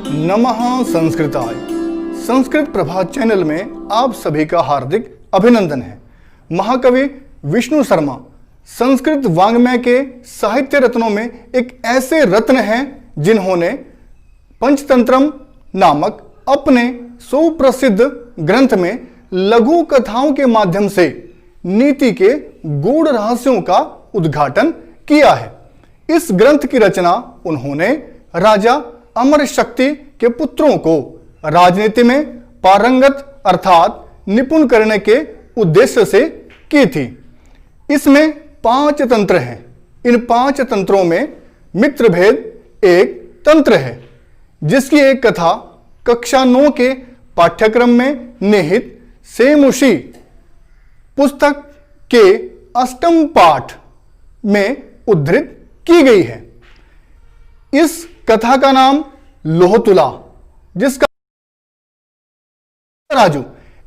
नमः संस्कृताय। संस्कृत प्रभा चैनल में आप सभी का हार्दिक अभिनंदन है। महाकवि विष्णु शर्मा संस्कृत वाङ्मय के साहित्य रत्नों में एक ऐसे रत्न हैं जिन्होंने पंचतंत्रम नामक अपने सुप्रसिद्ध ग्रंथ में लघु कथाओं के माध्यम से नीति के गूढ़ रहस्यों का उद्घाटन किया है। इस ग्रंथ की रचना उन्होंने राजा अमर शक्ति के पुत्रों को राजनीति में पारंगत अर्थात निपुण करने के उद्देश्य से की थी। इसमें 5 तंत्र हैं। इन 5 तंत्रों में मित्रभेद एक तंत्र है, जिसकी एक कथा कक्षा 9 के पाठ्यक्रम में निहित सेमुषी पुस्तक के 8वें पाठ में उद्धृत की गई है। इस कथा का नाम लोहतुला, जिसका राजू।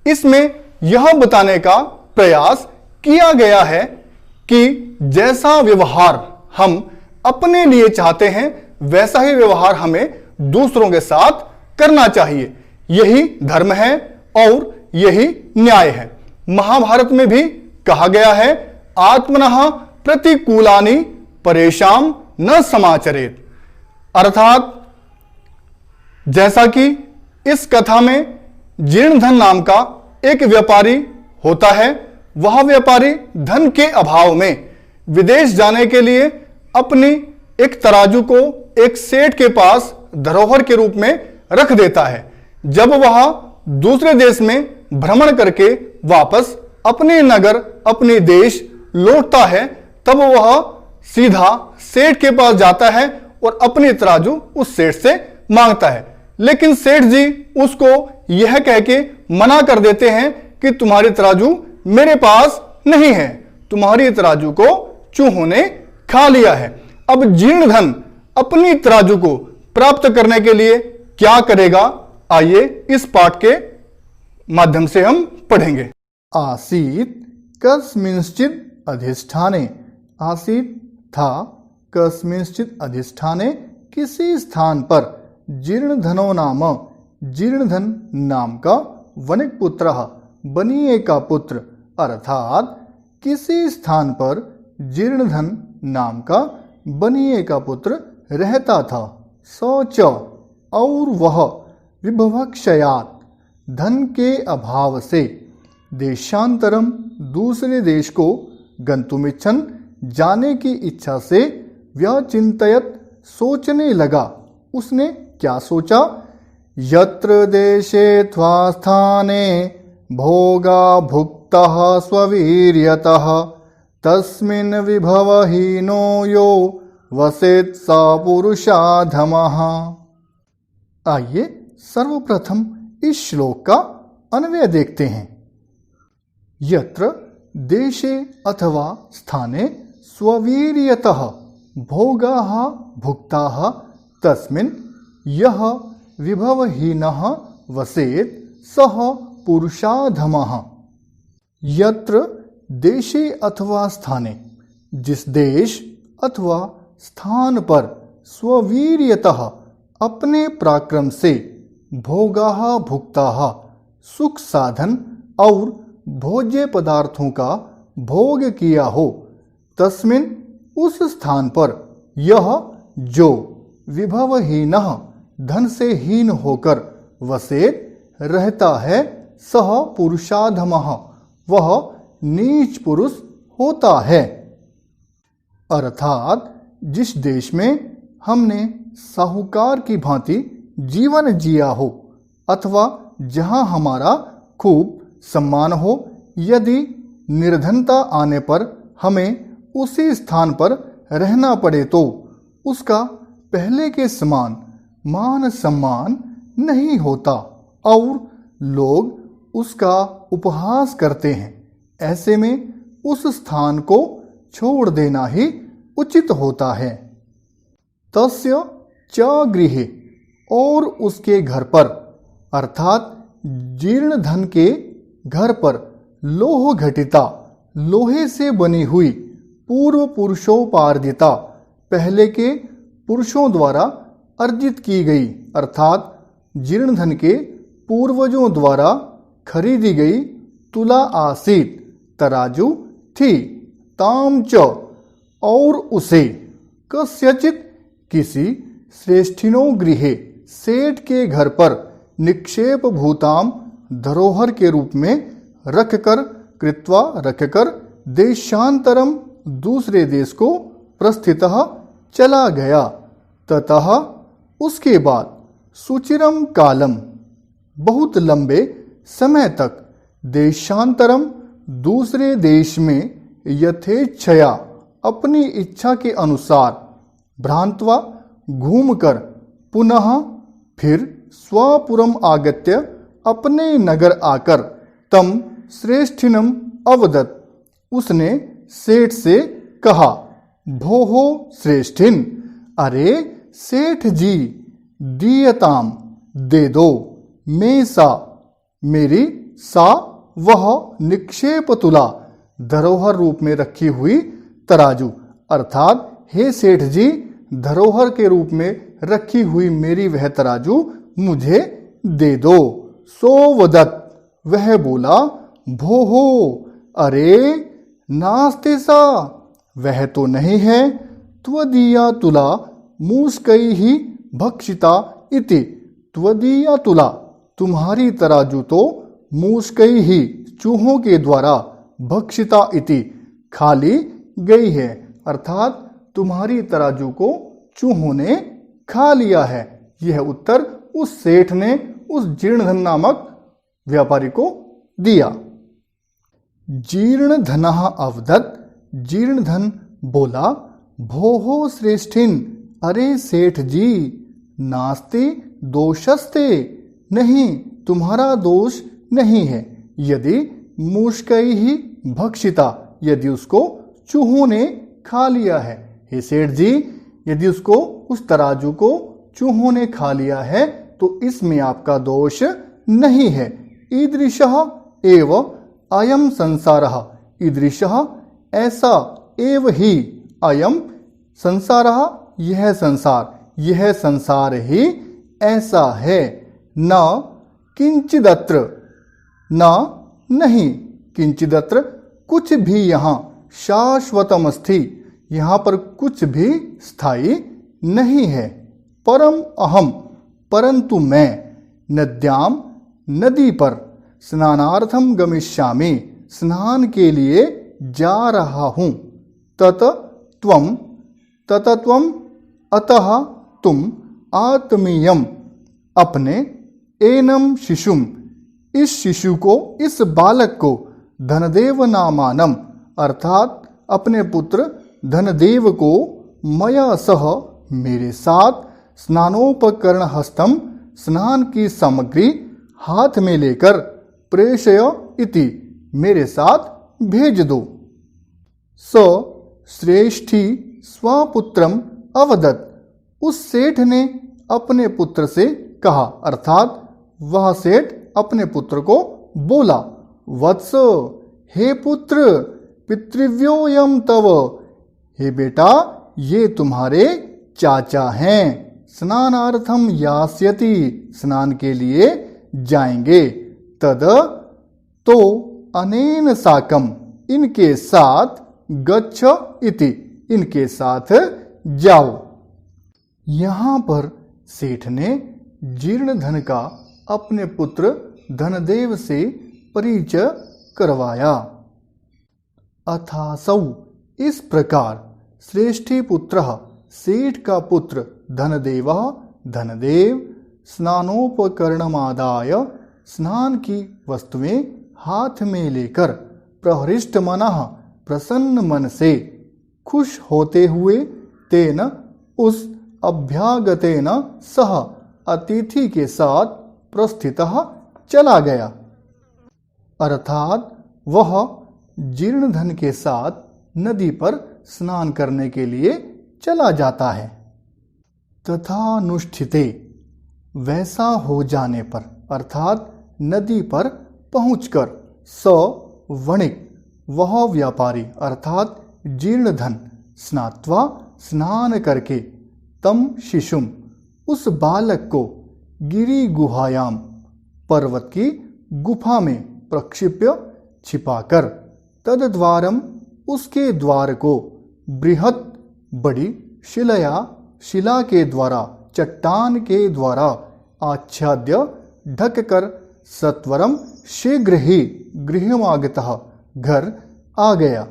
इसमें यह बताने का प्रयास किया गया है कि जैसा व्यवहार हम अपने लिए चाहते हैं वैसा ही व्यवहार हमें दूसरों के साथ करना चाहिए। यही धर्म है और यही न्याय है। महाभारत में भी कहा गया है, आत्मनः प्रतिकूलानि परेशान न समाचरेत। अर्थात जैसा कि इस कथा में जीर्णधन नाम का एक व्यापारी होता है, वह व्यापारी धन के अभाव में विदेश जाने के लिए अपनी एक तराजू को एक सेठ के पास धरोहर के रूप में रख देता है। जब वह दूसरे देश में भ्रमण करके वापस अपने नगर अपने देश लौटता है, तब वह सीधा सेठ के पास जाता है और अपनी तराजू उस सेठ से मांगता है। लेकिन सेठ जी उसको यह कह के मना कर देते हैं कि तुम्हारी तराजू मेरे पास नहीं है, तुम्हारी तराजू को चूहों ने खा लिया है। अब जीर्णधन अपनी तराजू को प्राप्त करने के लिए क्या करेगा, आइए इस पाठ के माध्यम से हम पढ़ेंगे। आसीत कस्मिंश्चित् अधिष्ठाने, आसीत था कस्मिंश्चित् अधिष्ठाने, किसी स्थान पर जीर्णधनो नाम, जीर्णधन नाम का वणिक पुत्र, बनिए का पुत्र, अर्थात किसी स्थान पर जीर्णधन नाम का बनिए का पुत्र रहता था। सोच, और वह विभवक्षयात, धन के अभाव से, देशांतरम, दूसरे देश को, गंतुमिच्छन, जाने की इच्छा से, व्यचिंतयत, सोचने लगा। उसने क्या सोचा? यत्र देशेऽथवा स्थाने भोगा भुक्तः स्ववीर्यतः तस्मिन् विभवहीनो यो वसेत् स पुरुषाधमः। आइए सर्वप्रथम इस श्लोक का अन्वय देखते हैं। यत्र देशे अथवा स्थाने स्ववीर्यतः भोगाः भुक्ताः तस्मिन् यः विभवहीनः वसेत् सः पुरुषाधमः। यत्र देशे अथवा स्थाने, जिस देश अथवा स्थान पर, स्ववीर्यतः, अपने पराक्रम से, भोगाः भुक्ताः, सुख साधन और भोज्य पदार्थों का भोग किया हो, तस्मिन्, उस स्थान पर, यह जो, विभवहीनः, धन से हीन होकर, वसेत, रहता है, सह पुरुषाधमः, वह नीच पुरुष होता है। अर्थात जिस देश में हमने साहूकार की भांति जीवन जिया हो अथवा जहां हमारा खूब सम्मान हो, यदि निर्धनता आने पर हमें उसी स्थान पर रहना पड़े तो उसका पहले के समान मान सम्मान नहीं होता और लोग उसका उपहास करते हैं। ऐसे में उस स्थान को छोड़ देना ही उचित होता है। तस्य च गृहे, और उसके घर पर, अर्थात जीर्ण धन के घर पर, लोह घटिता, लोहे से बनी हुई, पूर्व पुरुषोपार्जिता, पहले के पुरुषों द्वारा अर्जित की गई अर्थात जीर्ण धन के पूर्वजों द्वारा खरीदी गई तुला आसीत तराजू थी। ताम च और उसे कस्यचित किसी श्रेष्ठिनो गृहे सेठ के घर पर निक्षेप भूताम धरोहर के रूप में रखकर कृत्वा रखकर देशांतरम दूसरे देश को प्रस्थितः चला गया। ततः उसके बाद सुचिरम कालम बहुत लंबे समय तक देशांतरम दूसरे देश में यथेच्छया अपनी इच्छा के अनुसार भ्रांत्वा घूमकर पुनः फिर स्वपुरम आगत्य अपने नगर आकर तम श्रेष्ठिनम अवदत उसने सेठ से कहा, भोहो श्रेष्ठिन, अरे सेठ जी, दीयताम दे दो, मैं सा मेरी सा वह निक्षेप तुला धरोहर रूप में रखी हुई तराजू अर्थात हे सेठ जी, धरोहर के रूप में रखी हुई मेरी वह तराजू मुझे दे दो। सो वदत वह बोला, भोहो, अरे नास्ते सा वह तो नहीं है, त्वदीया तुला मूषकई ही भक्षिता इति, त्वदीया तुला तुम्हारी तराजू तो मूषकई ही चूहों के द्वारा भक्षिता इति खाली गई है अर्थात तुम्हारी तराजू को चूहों ने खा लिया है। यह उत्तर उस सेठ ने उस जीर्णधन नामक व्यापारी को दिया। जीर्णधनः अवदत्, जीर्णधन बोला, भोहो श्रेष्ठिन, अरे सेठ जी, नास्ते दोषस्ते, नहीं तुम्हारा दोष नहीं है, यदि मूषकई ही भक्षिता यदि उसको चूहों ने खा लिया है। हे सेठ जी, यदि उसको उस तराजू को चूहों ने खा लिया है तो इसमें आपका दोष नहीं है। ईदृशः एव अयम संसारः, ईदृशः ऐसा एव ही अयम संसारः यह संसार ही ऐसा है। न किंचिदत्र, न नहीं, किंचिदत्र कुछ भी यहाँ शाश्वतमस्थि यहाँ पर कुछ भी स्थायी नहीं है। परम अहम परंतु मैं नद्याम नदी पर स्नानार्थम गमिष्यामि स्नान के लिए जा रहा हूँ। तत त्वम अतः तुम आत्मीयम अपने एनम शिशुम इस शिशु को इस बालक को धनदेव नामानम अर्थात अपने पुत्र धनदेव को मया सह मेरे साथ स्नानोपकरण हस्तम स्नान की सामग्री हाथ में लेकर प्रेषय इति मेरे साथ भेज दो। स श्रेष्ठी स्वपुत्रम अवदत्, उस सेठ ने अपने पुत्र से कहा अर्थात वह सेठ अपने पुत्र को बोला, वत्स, हे पुत्र, पितृव्योयम तव, हे बेटा ये तुम्हारे चाचा हैं, स्नानार्थम यास्यति स्नान के लिए जाएंगे। तद तो अनेन साकम इनके साथ गच्छ इति इनके साथ जाओ। यहाँ पर सेठ ने जीर्णधन का अपने पुत्र धनदेव से परिचय करवाया। अथासौ इस प्रकार श्रेष्ठी पुत्र सेठ का पुत्र धनदेव स्नानोपकरणमादाय स्नान की वस्तुएं हाथ में लेकर प्रहृष्ट मनः प्रसन्न मन से खुश होते हुए तेन उस अभ्यागतेन सह अतिथि के साथ प्रस्थितः चला गया अर्थात वह जीर्णधन के साथ नदी पर स्नान करने के लिए चला जाता है। तथानुष्ठिते वैसा हो जाने पर अर्थात नदी पर पहुंचकर स वणिक वह व्यापारी अर्थात जीर्णधन स्नात्वा स्नान करके तम शिशुम उस बालक को गिरी गुहायाम पर्वत की गुफा में प्रक्षिप्य छिपाकर तद्द्वारम उसके द्वार को बृहत बड़ी शिला के द्वारा चट्टान के द्वारा आच्छाद्य ढककर सत्वरम शीघ्र ही गृहमागतः घर आ गया।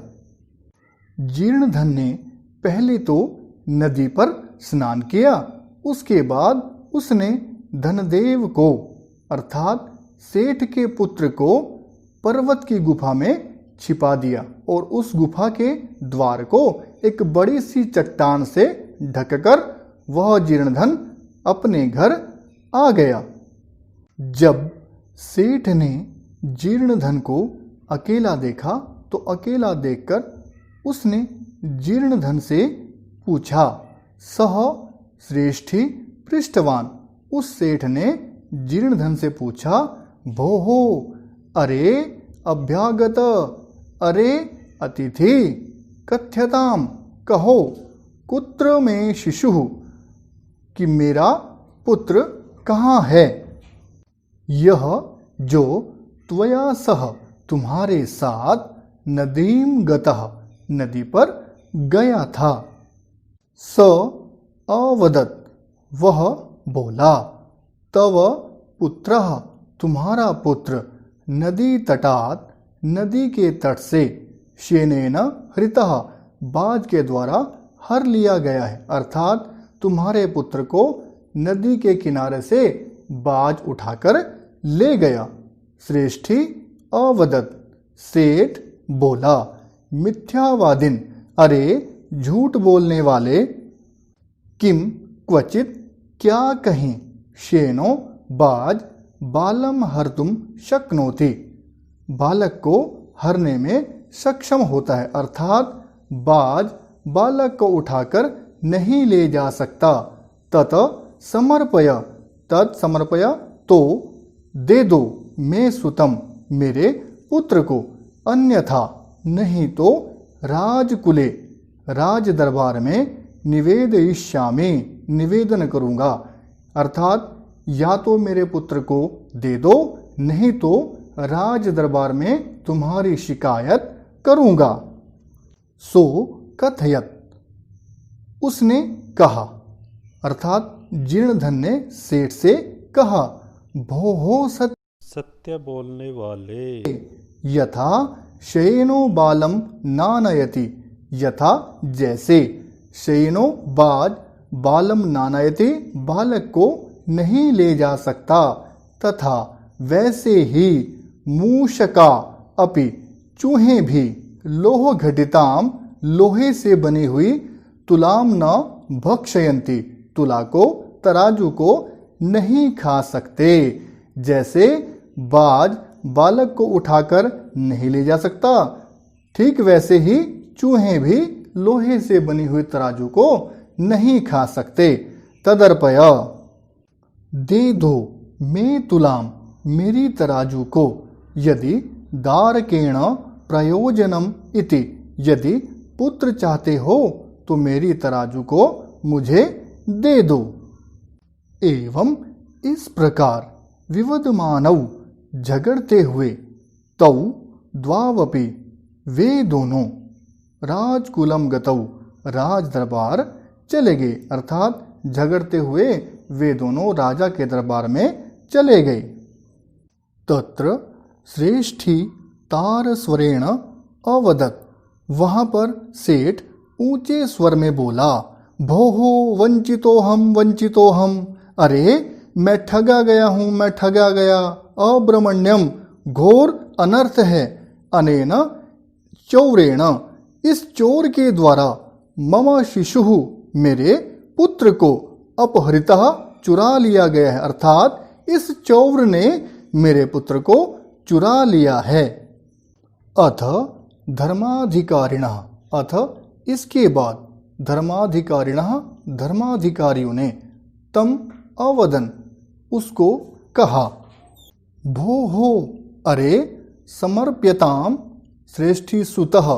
जीर्णधन ने पहले तो नदी पर स्नान किया, उसके बाद उसने धनदेव को अर्थात सेठ के पुत्र को पर्वत की गुफा में छिपा दिया और उस गुफा के द्वार को एक बड़ी सी चट्टान से ढककर वह जीर्णधन अपने घर आ गया। जब सेठ ने जीर्णधन को अकेला देखा तो अकेला देखकर उसने जीर्णधन से पूछा। सह श्रेष्ठी पृष्ठवान, उस सेठ ने जीर्णधन से पूछा, भोहो, अरे अभ्यागत, अरे अतिथि, कथ्यताम, कहो, कुत्र में शिशु, कि मेरा पुत्र कहाँ है? यह जो त्वया सह तुम्हारे साथ नदीम गतः नदी पर गया था। स अवदत्, वह बोला, तव पुत्रः, तुम्हारा पुत्र, नदी तटात्, नदी के तट से, शेनेन हृतः, बाज के द्वारा हर लिया गया है, अर्थात तुम्हारे पुत्र को नदी के किनारे से बाज उठाकर ले गया। श्रेष्ठी अवदत्, सेठ बोला, मिथ्यावादिन, अरे झूठ बोलने वाले, किम क्वचित, क्या कहीं, शेनो बाज बालम हर्तुम शक्नोति, बालक को हरने में सक्षम होता है, अर्थात बाज बालक को उठाकर नहीं ले जा सकता। तत समर्पय, तत्समर्पय, तो दे दो, मैं सुतम, मेरे पुत्र को, अन्यथा नहीं तो राजकुले, राज दरबार में, निवेदयिष्यामि, निवेदन करूंगा, अर्थात या तो मेरे पुत्र को दे दो, नहीं तो राज दरबार में तुम्हारी शिकायत करूंगा। सो कथयत, उसने कहा, अर्थात जीर्णधन ने सेठ से कहा, भोहो सत्य बोलने वाले, यथा शयनो बालम नानयति, यथा जैसे, शयनो बाज बालम नानयति, बालक को नहीं ले जा सकता, तथा वैसे ही मूषका अपि, चूहे भी, लोह घटिताम, लोहे से बनी हुई, तुलाम न भक्षयंती, तुला को, तराजू को नहीं खा सकते। जैसे बाज बालक को उठाकर नहीं ले जा सकता, ठीक वैसे ही चूहे भी लोहे से बनी हुई तराजू को नहीं खा सकते। तदर्पय, दे दो, मैं तुलाम, मेरी तराजू को, यदि दारकेण प्रयोजनम इति, यदि पुत्र चाहते हो तो मेरी तराजू को मुझे दे दो। एवं इस प्रकार विवदमानौ, झगड़ते हुए, तौ द्वावपि, वे दोनों, राजकुलम गतौ, राज दरबार चले गए, अर्थात झगड़ते हुए वे दोनों राजा के दरबार में चले गए। तत्र श्रेष्ठी तारस्वरेण अवदत्, वहां पर सेठ ऊंचे स्वर में बोला, भोहो वंचितोहम वंचितोहम, अरे मैं ठगा गया हूं, मैं ठगा गया, अब्रमण्यम, घोर अनर्थ है, अनेन चौरेण, इस चोर के द्वारा, मम शिशु, मेरे पुत्र को, अपहृतः, चुरा लिया गया है, अर्थात इस चौर ने मेरे पुत्र को चुरा लिया है। अथ धर्माधिकारिणः, अथ इसके बाद, धर्माधिकारिणः, धर्माधिकारियों ने, तम अवदन, उसको कहा, भोहो, अरे समर्प्यताम श्रेष्ठी सुतः,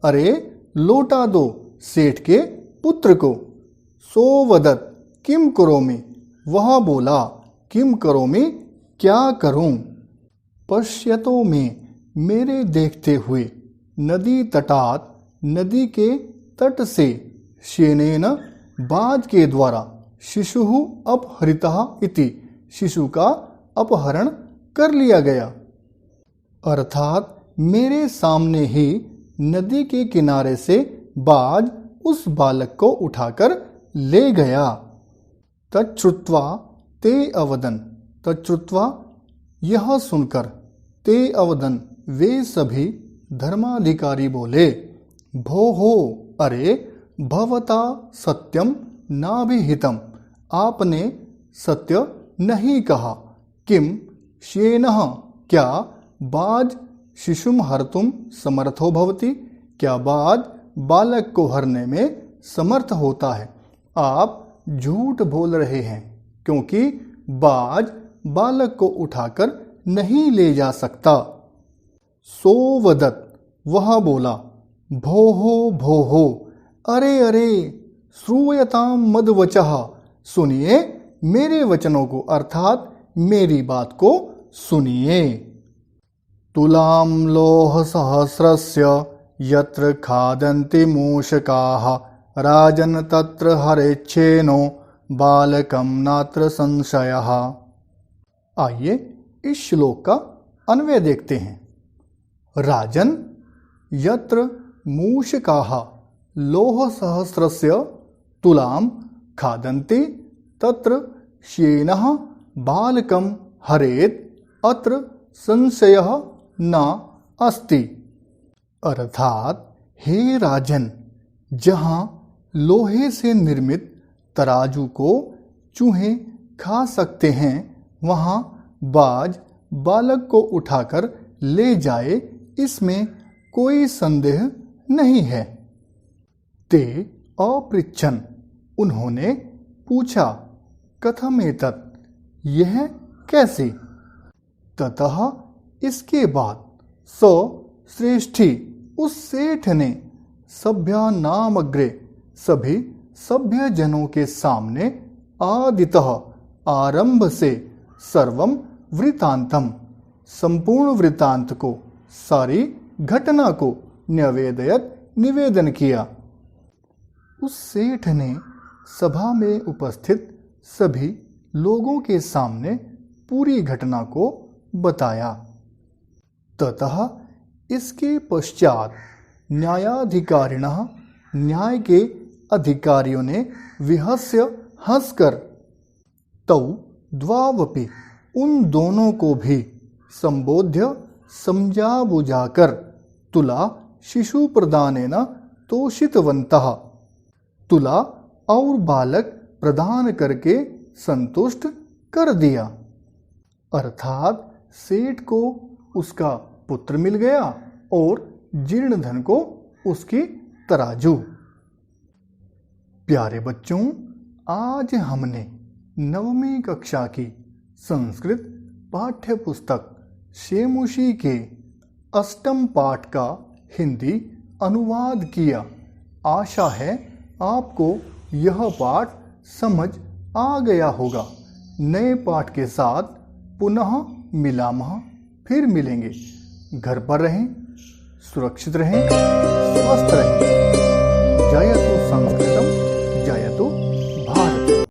अरे लौटा दो सेठ के पुत्र को। सोवदत किम करोमि, वह बोला, किम करोमि, क्या करूं। पश्यतो में, मेरे देखते हुए, नदी तटात, नदी के तट से, श्येनेन, बाज के द्वारा, शिशुः अपहृतः इति, शिशु का अपहरण कर लिया गया। अर्थात मेरे सामने ही नदी के किनारे से बाज उस बालक को उठाकर ले गया। तच्छ्रुत्वा ते अवदन्, तच्छ्रुत्वा यह सुनकर, ते अवदन् वे सभी धर्माधिकारी बोले, भोः, अरे, भवता सत्यम नाभिहितम, आपने सत्य नहीं कहा। किम श्येनः, क्या बाज शिशुम हर्तुम समर्थो भवति, क्या बाज बालक को हरने में समर्थ होता है। आप झूठ बोल रहे हैं, क्योंकि बाज बालक को उठाकर नहीं ले जा सकता। सोवदत्, वह बोला, भोः भोः, अरे अरे, श्रूयताम मद्वचः, सुनिए मेरे वचनों को, अर्थात मेरी बात को सुनिए। तुलाम लोह सहस्रस्य यत्र खादन्ति मूषकाः, राजन तत्र हरेच्छेनो बालकम नात्र संशयः। आइए इस श्लोक का अन्वय देखते हैं। राजन, यत्र मूषकाः लोह सहस्रस्य तुलाम खादन्ति तत्र श्येनः बालकम हरेत् अत्र संशयः न अस्ति। अर्थात हे राजन, जहाँ लोहे से निर्मित तराजू को चूहे खा सकते हैं, वहाँ बाज बालक को उठाकर ले जाए, इसमें कोई संदेह नहीं है। ते अपृच्छन्, उन्होंने पूछा, कथमेतत्, यह कैसे। ततः, इसके बाद, स श्रेष्ठी, उस सेठ ने, सभ्यानामग्रे, सभी सभ्य जनों के सामने, आदितः, आरंभ से, सर्वम वृतांतम, संपूर्ण वृतांत को, सारी घटना को, न्यवेदयत, निवेदन किया। उस सेठ ने सभा में उपस्थित सभी लोगों के सामने पूरी घटना को बताया। ततः इसके पश्चात न्यायाधिकारिणः, न्याय के अधिकारियों ने विहस्य, हंसकर, तौ द्वावपि, उन दोनों को भी, संबोध्य, समझा बुझाकर, तुला शिशु प्रदानेन तोषितवन्तः, तुला और बालक प्रदान करके संतुष्ट कर दिया। अर्थात सेठ को उसका पुत्र मिल गया और जीर्ण धन को उसकी तराजू। प्यारे बच्चों, आज हमने 9वीं कक्षा की संस्कृत पाठ्य पुस्तक शेमुशी के 8म पाठ का हिंदी अनुवाद किया। आशा है आपको यह पाठ समझ आ गया होगा। नए पाठ के साथ पुनः मिलामः, फिर मिलेंगे। घर पर रहें, सुरक्षित रहें, स्वस्थ रहें। जयतु संस्कृतम, जयतु